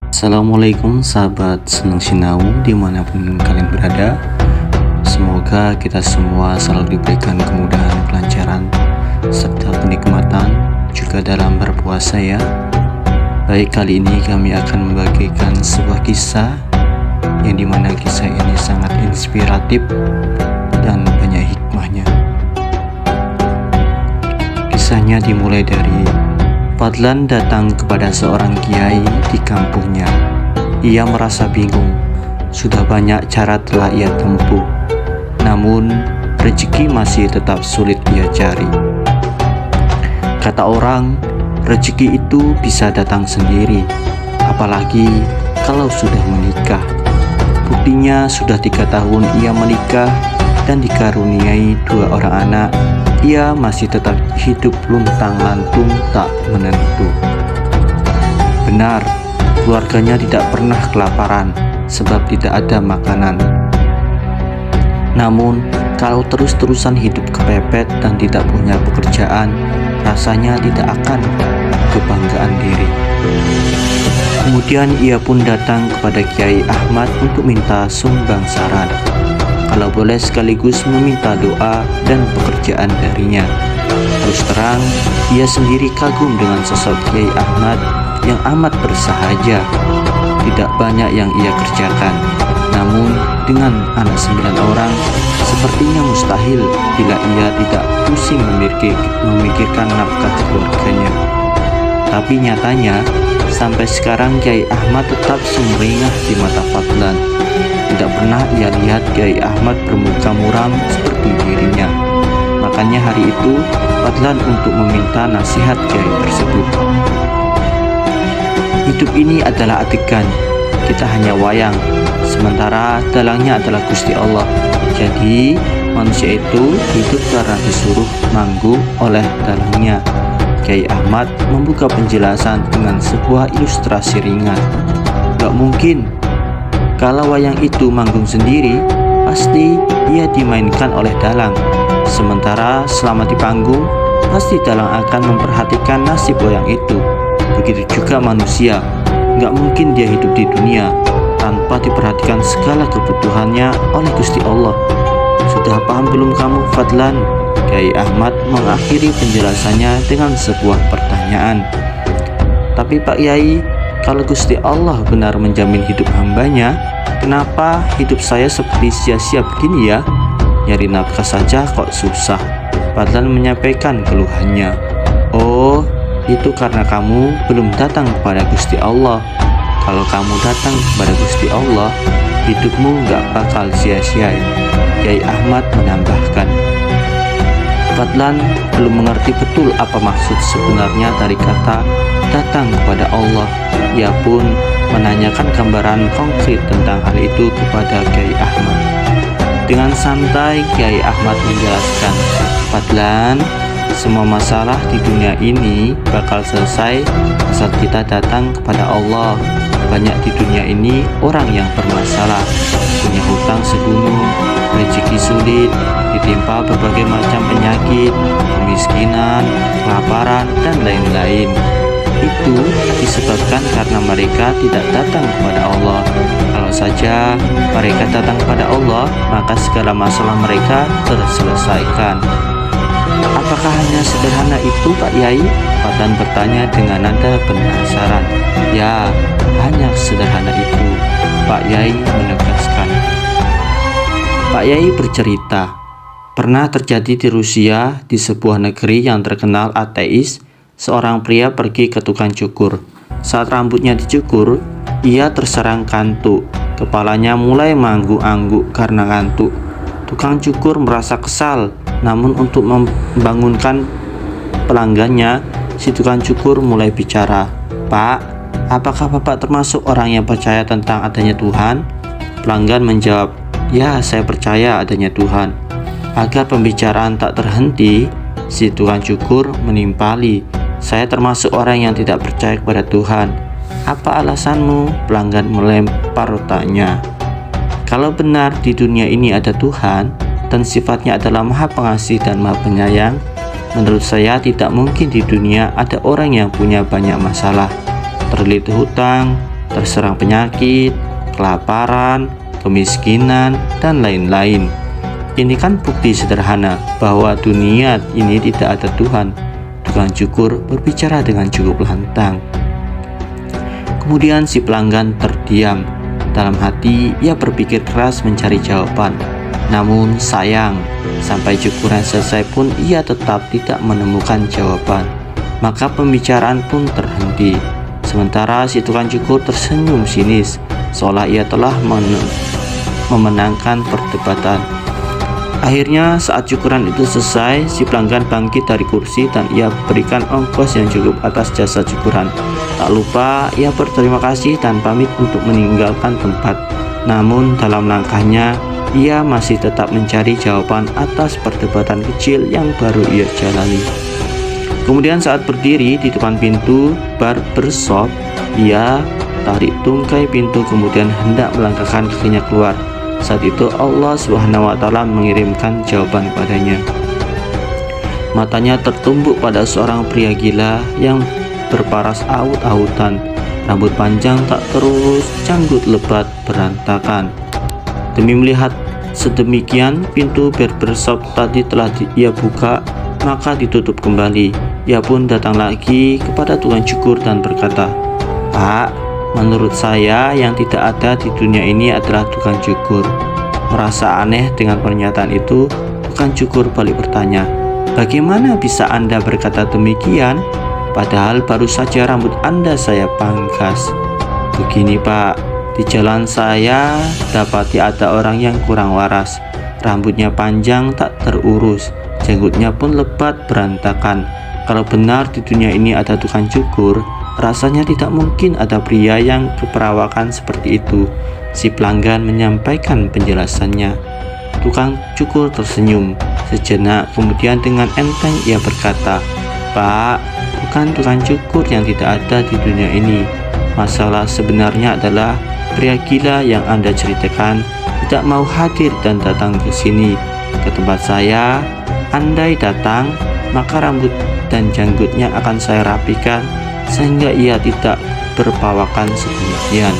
Assalamualaikum sahabat Senang Sinau dimanapun kalian berada. Semoga kita semua selalu diberikan kemudahan, kelancaran, serta kenikmatan juga dalam berpuasa ya. Baik, kali ini kami akan membagikan sebuah kisah yang dimana kisah ini sangat inspiratif dan banyak hikmahnya. Kisahnya dimulai dari Fadlan datang kepada seorang kiai di kampungnya. Ia merasa bingung, sudah banyak cara telah ia tempuh, namun rezeki masih tetap sulit ia cari. Kata orang, rezeki itu bisa datang sendiri, apalagi kalau sudah menikah. Buktinya sudah 3 tahun ia menikah dan dikaruniai 2 orang anak. Ia masih tetap hidup luntang-lantung tak menentu. Benar, keluarganya tidak pernah kelaparan sebab tidak ada makanan. Namun, kalau terus-terusan hidup kepepet dan tidak punya pekerjaan, rasanya tidak akan kebanggaan diri. Kemudian ia pun datang kepada Kiai Ahmad untuk minta sumbang saran, kalau boleh sekaligus meminta doa dan pekerjaan darinya. Terus terang, ia sendiri kagum dengan sosok Kiai Ahmad yang amat bersahaja. Tidak banyak yang ia kerjakan, namun dengan anak 9 orang, sepertinya mustahil bila ia tidak pusing memikirkan nafkah keluarganya. Tapi nyatanya, sampai sekarang Kiai Ahmad tetap sumringah di mata Fadlan. Tidak pernah ia lihat Kiai Ahmad bermuka muram seperti dirinya. Makanya hari itu Fadlan untuk meminta nasihat Kiai tersebut. Hidup ini adalah adegan, kita hanya wayang, sementara dalangnya adalah Gusti Allah. Jadi manusia itu hidup karena disuruh manggung oleh dalangnya. Kiai Ahmad membuka penjelasan dengan sebuah ilustrasi ringan. Gak mungkin, kalau wayang itu manggung sendiri, pasti ia dimainkan oleh dalang. Sementara selama di panggung, pasti dalang akan memperhatikan nasib wayang itu. Begitu juga manusia, gak mungkin dia hidup di dunia tanpa diperhatikan segala kebutuhannya oleh Gusti Allah. Sudah paham belum kamu, Fadlan? Kiai Ahmad mengakhiri penjelasannya dengan sebuah pertanyaan. Tapi Pak Yai, kalau Gusti Allah benar menjamin hidup hambanya, kenapa hidup saya seperti sia-sia begini ya? Nyari nafkah saja kok susah. Fadlan menyampaikan keluhannya. Oh, itu karena kamu belum datang kepada Gusti Allah. Kalau kamu datang kepada Gusti Allah, hidupmu gak bakal sia-sia. Kiai Ahmad menambahkan. Fadlan belum mengerti betul apa maksud sebenarnya dari kata datang kepada Allah. Ia pun menanyakan gambaran konkret tentang hal itu kepada Kiai Ahmad. Dengan santai Kiai Ahmad menjelaskan, Fadlan, semua masalah di dunia ini bakal selesai asal kita datang kepada Allah. Banyak di dunia ini orang yang bermasalah, punya hutang segunung, rezeki sulit, ditimpa berbagai macam penyakit, kemiskinan, kelaparan, dan lain-lain. Itu disebabkan karena mereka tidak datang kepada Allah. Kalau saja mereka datang kepada Allah, maka segala masalah mereka terselesaikan. Apakah hanya sederhana itu, Pak Yai? Fadlan bertanya dengan nada penasaran. Ya, hanya sederhana itu, Pak Yai menegaskan. Pak Yai bercerita, pernah terjadi di Rusia, di sebuah negeri yang terkenal ateis. Seorang pria pergi ke tukang cukur. Saat rambutnya dicukur, ia terserang kantuk. Kepalanya mulai mengangguk-angguk karena kantuk. Tukang cukur merasa kesal, namun untuk membangunkan pelanggannya, si tukang cukur mulai bicara. Pak, apakah Bapak termasuk orang yang percaya tentang adanya Tuhan? Pelanggan menjawab, ya, saya percaya adanya Tuhan. Agar pembicaraan tak terhenti, si tukang cukur menimpali, saya termasuk orang yang tidak percaya kepada Tuhan. Apa alasanmu? Pelanggan melempar tanya. Kalau benar di dunia ini ada Tuhan dan sifatnya adalah Maha Pengasih dan Maha Penyayang, menurut saya tidak mungkin di dunia ada orang yang punya banyak masalah, terlilit hutang, terserang penyakit, kelaparan, kemiskinan, dan lain-lain. Ini kan bukti sederhana bahwa dunia ini tidak ada Tuhan. Tukang cukur berbicara dengan cukup lantang. Kemudian si pelanggan terdiam. Dalam hati ia berpikir keras mencari jawaban. Namun sayang, sampai cukuran selesai pun ia tetap tidak menemukan jawaban. Maka pembicaraan pun terhenti. Sementara si tukang cukur tersenyum sinis, seolah ia telah memenangkan perdebatan. Akhirnya saat cukuran itu selesai, si pelanggan bangkit dari kursi dan ia berikan ongkos yang cukup atas jasa cukuran. Tak lupa ia berterima kasih dan pamit untuk meninggalkan tempat. Namun dalam langkahnya, ia masih tetap mencari jawaban atas perdebatan kecil yang baru ia jalani. Kemudian saat berdiri di depan pintu barbershop, ia tarik tungkai pintu kemudian hendak melangkahkan kakinya keluar. Saat itu Allah Subhanahu wa Ta'ala mengirimkan jawaban padanya. Matanya tertumbuk pada seorang pria gila yang berparas aut-autan, rambut panjang tak terurus, janggut lebat berantakan. Demi melihat sedemikian, pintu barbershop tadi telah ia buka, maka ditutup kembali. Ia pun datang lagi kepada tukang cukur dan berkata, "Pak, menurut saya yang tidak ada di dunia ini adalah tukang cukur." Merasa aneh dengan pernyataan itu, tukang cukur balik bertanya, "Bagaimana bisa Anda berkata demikian? Padahal baru saja rambut Anda saya pangkas." "Begini Pak, di jalan saya dapati ada orang yang kurang waras. Rambutnya panjang tak terurus, janggutnya pun lebat berantakan. Kalau benar di dunia ini ada tukang cukur, rasanya tidak mungkin ada pria yang berperawakan seperti itu." Si pelanggan menyampaikan penjelasannya. Tukang cukur tersenyum sejenak, kemudian dengan enteng ia berkata, "Pak, bukan tukang cukur yang tidak ada di dunia ini. Masalah sebenarnya adalah pria gila yang Anda ceritakan tidak mau hadir dan datang ke sini, ke tempat saya. Andai datang, maka rambut dan janggutnya akan saya rapikan sehingga ia tidak berpawakan sedemikian."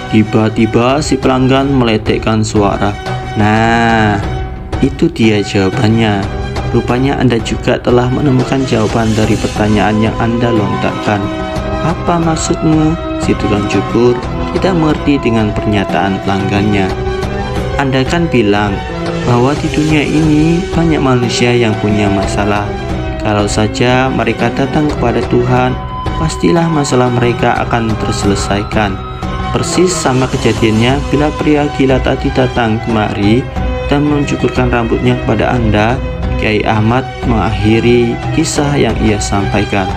Tiba-tiba si pelanggan meletekkan suara. "Nah, itu dia jawabannya. Rupanya Anda juga telah menemukan jawaban dari pertanyaan yang Anda lontarkan. Apa maksudmu?" Si tukang cukur tidak mengerti dengan pernyataan pelanggannya. "Anda kan bilang bahwa di dunia ini banyak manusia yang punya masalah. Kalau saja mereka datang kepada Tuhan, pastilah masalah mereka akan terselesaikan. Persis sama kejadiannya bila pria gila tadi datang kemari dan mencukurkan rambutnya kepada Anda." Kiai Ahmad mengakhiri kisah yang ia sampaikan.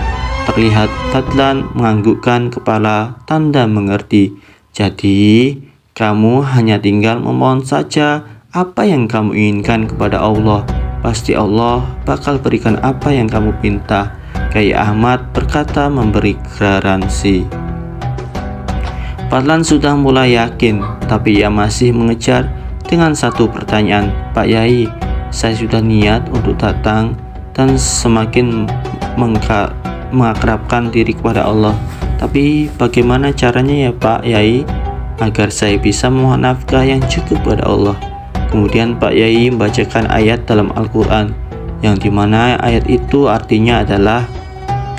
Terlihat Fadlan menganggukkan kepala tanda mengerti. "Jadi kamu hanya tinggal memohon saja apa yang kamu inginkan kepada Allah. Pasti Allah bakal berikan apa yang kamu pinta." Kiai Ahmad berkata memberi garansi. Fadlan sudah mulai yakin, tapi ia masih mengejar dengan satu pertanyaan. "Pak Yai, saya sudah niat untuk datang dan semakin mengakrabkan diri kepada Allah. Tapi bagaimana caranya ya Pak Yai, agar saya bisa memohon nafkah yang cukup kepada Allah?" Kemudian Pak Yai membacakan ayat dalam Al-Quran, yang dimana ayat itu artinya adalah,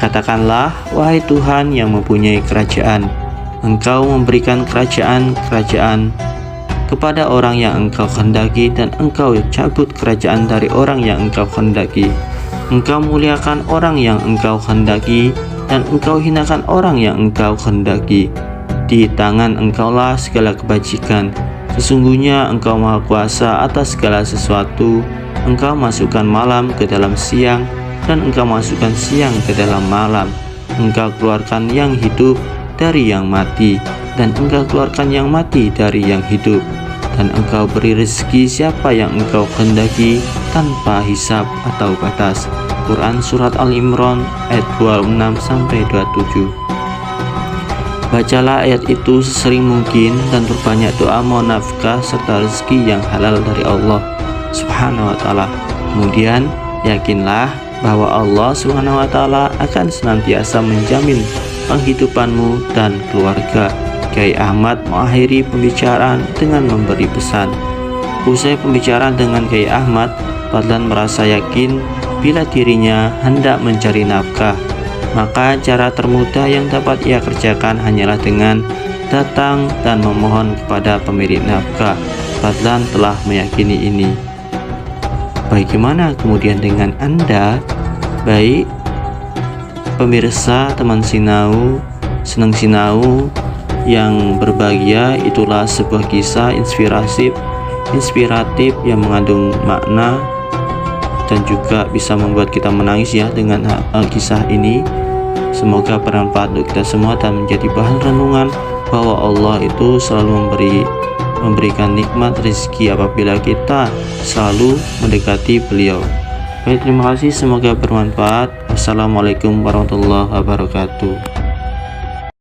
"Katakanlah, wahai Tuhan yang mempunyai kerajaan, Engkau memberikan kerajaan kepada orang yang Engkau kehendaki, dan Engkau cabut kerajaan dari orang yang Engkau kehendaki. Engkau muliakan orang yang Engkau kehendaki, dan Engkau hinakan orang yang Engkau kehendaki. Di tangan Engkaulah segala kebajikan. Sesungguhnya Engkau Maha Kuasa atas segala sesuatu. Engkau masukkan malam ke dalam siang, dan Engkau masukkan siang ke dalam malam. Engkau keluarkan yang hidup dari yang mati, dan Engkau keluarkan yang mati dari yang hidup. Dan Engkau beri rezeki siapa yang Engkau kehendaki tanpa hisab atau batas." Quran Surat Al-Imran ayat 26-27. Bacalah ayat itu sesering mungkin dan berbanyak doa mohon nafkah serta rezeki yang halal dari Allah Subhanahu wa Ta'ala. Kemudian yakinlah bahwa Allah Subhanahu wa Ta'ala akan senantiasa menjamin penghidupanmu dan keluarga. Kiai Ahmad mengakhiri pembicaraan dengan memberi pesan. Usai pembicaraan dengan Kiai Ahmad, Fadlan merasa yakin bila dirinya hendak mencari nafkah, maka cara termudah yang dapat ia kerjakan hanyalah dengan datang dan memohon kepada pemilik nafkah. Fadlan telah meyakini ini. Bagaimana kemudian dengan Anda? Baik, pemirsa teman Sinau, senang Sinau yang berbahagia, itulah sebuah kisah inspiratif yang mengandung makna dan juga bisa membuat kita menangis ya dengan kisah ini. Semoga bermanfaat untuk kita semua dan menjadi bahan renungan bahwa Allah itu selalu memberikan nikmat rezeki apabila kita selalu mendekati beliau. Baik, terima kasih, semoga bermanfaat. Wassalamualaikum warahmatullahi wabarakatuh.